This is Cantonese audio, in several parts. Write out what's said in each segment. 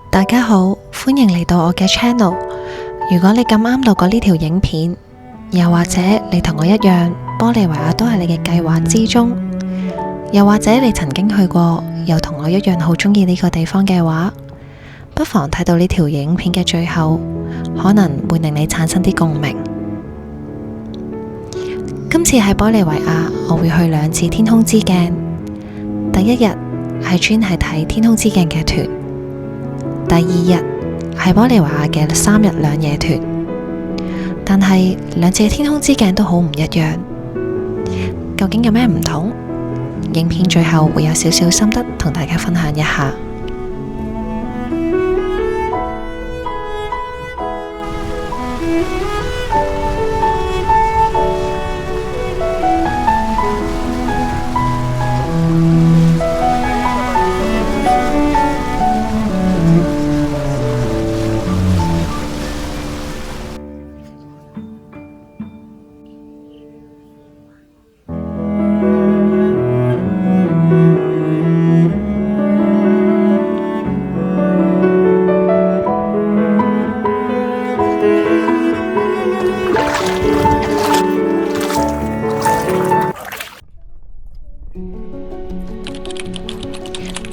大家好，歡迎嚟到我嘅 channel。如果你咁啱路過呢條影片，又或者你同我一樣，玻利維亞都係你嘅計劃之中，又或者你曾經去過，又同我一樣好鍾意呢個地方嘅話，不妨睇到呢條影片嘅最後，可能會令你產生啲共鳴。今次喺玻利維亞，我會去2次天空之鏡。第一日係專係睇天空之鏡嘅團，第二日係玻利維亞嘅3日2夜團。但係2次嘅天空之鏡都好唔一樣，究竟有咩唔同？影片最後會有少少心得同大家分享一下。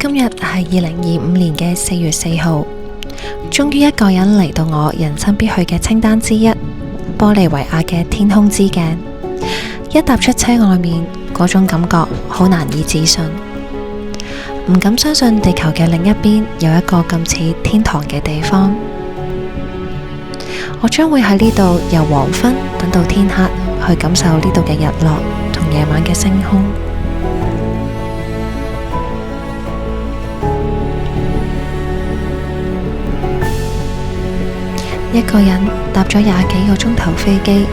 今日係2025年嘅4月4號，終於一個人嚟到我人生必去嘅清單之一——玻利維亞嘅天空之鏡。一踏出車外面，嗰種感覺好難以置信，唔敢相信地球嘅另一邊有一個咁似天堂嘅地方。我將會喺呢度由黃昏等到天黑，去感受呢度嘅日落同夜晚嘅星空。一個人搭咗20幾個鐘頭飛機，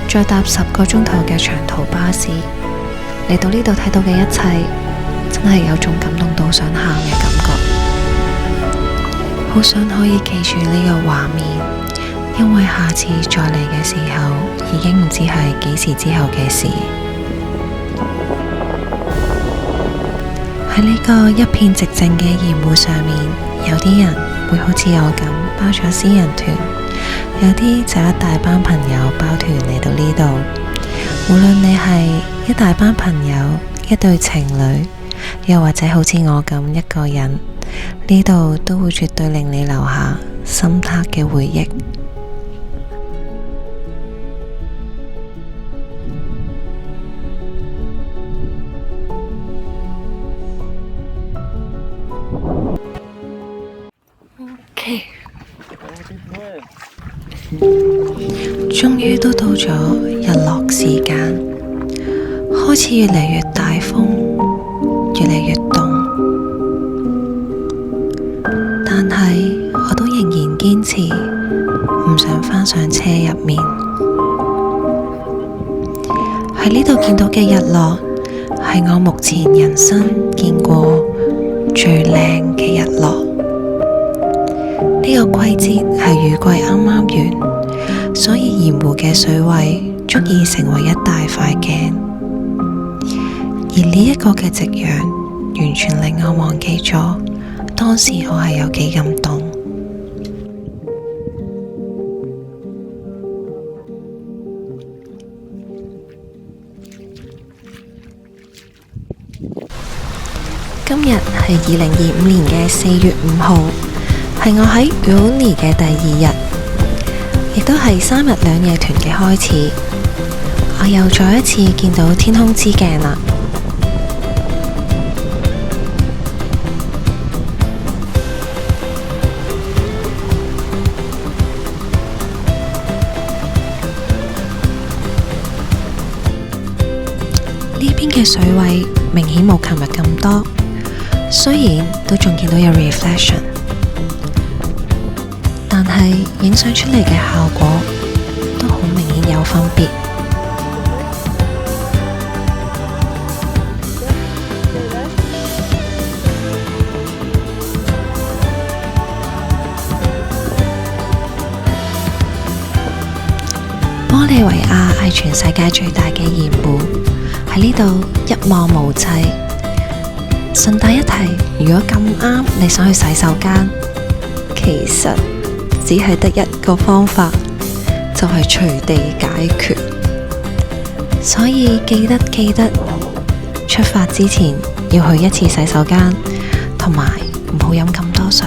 再搭10個鐘頭嘅長途巴士，嚟到呢度睇到嘅一切，真係有種感動到想喊嘅感覺。好想可以記住呢個畫面，因為下次再嚟嘅時候，已經唔知係幾時之後嘅事。喺呢個一片寂靜嘅鹽湖上面，有啲人會好似我咁包咗私人團，有啲就一大班朋友包團嚟到呢度。無論你係一大班朋友、一對情侶，又或者好似我咁一個人，呢度都會絕對令你留下深刻嘅回憶。OK，終於都到咗日落時間，開始越嚟越大風，越嚟越凍，但係我都仍然堅持唔想返上車入面。喺呢度見到嘅日落，係我目前人生見過最靚嘅日落。呢個季節係雨季啱啱完，所以鹽湖嘅水位足以成為一大塊鏡，而呢一個嘅夕陽完全令我忘記咗當時我係有幾咁凍。今日係2025年嘅4月5號。係我喺 Uyuni 嘅第2日，亦都係3日2夜團嘅開始。我又再一次見到天空之鏡啦。呢邊嘅水位明顯冇琴日咁多，雖然都仲見到有 reflection。但係影相出嚟嘅效果都好明顯有分別。玻利維亞係全世界最大嘅鹽湖，喺呢度一望無際，順帶一提，如果咁啱你想去洗手間，其實只係得一個方法，就係隨地解決。所以記得出發之前要去一次洗手間，同埋唔好飲咁多水。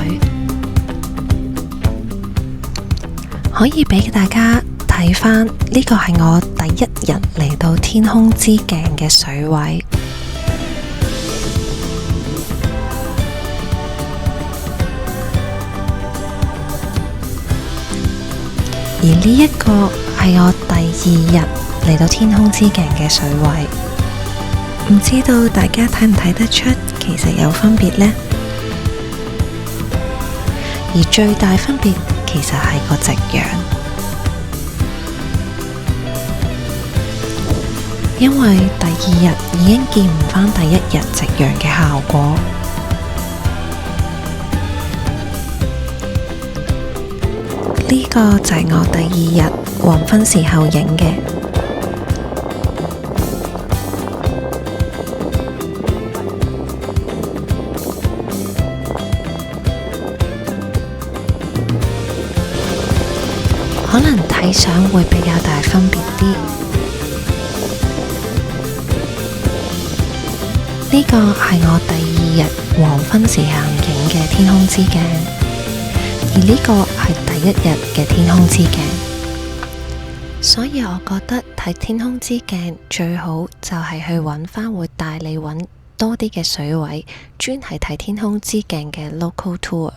可以俾大家睇返呢個係我第一日嚟到天空之鏡嘅水位。而呢一個係我第二日嚟到天空之鏡嘅水位，唔知道大家睇唔睇得出其實有分別呢？而最大分別其實係個夕陽，因為第二日已經見唔返第一日夕陽嘅效果。呢個就係我第二日黃昏時候影嘅。可能睇相會比較大分別啲。呢個係我第二日黃昏時候影嘅天空之鏡，而呢個係第一日嘅天空之鏡。所以我覺得睇天空之鏡最好就係去揾返會帶你揾多啲嘅水位，專係睇天空之鏡嘅 local tour。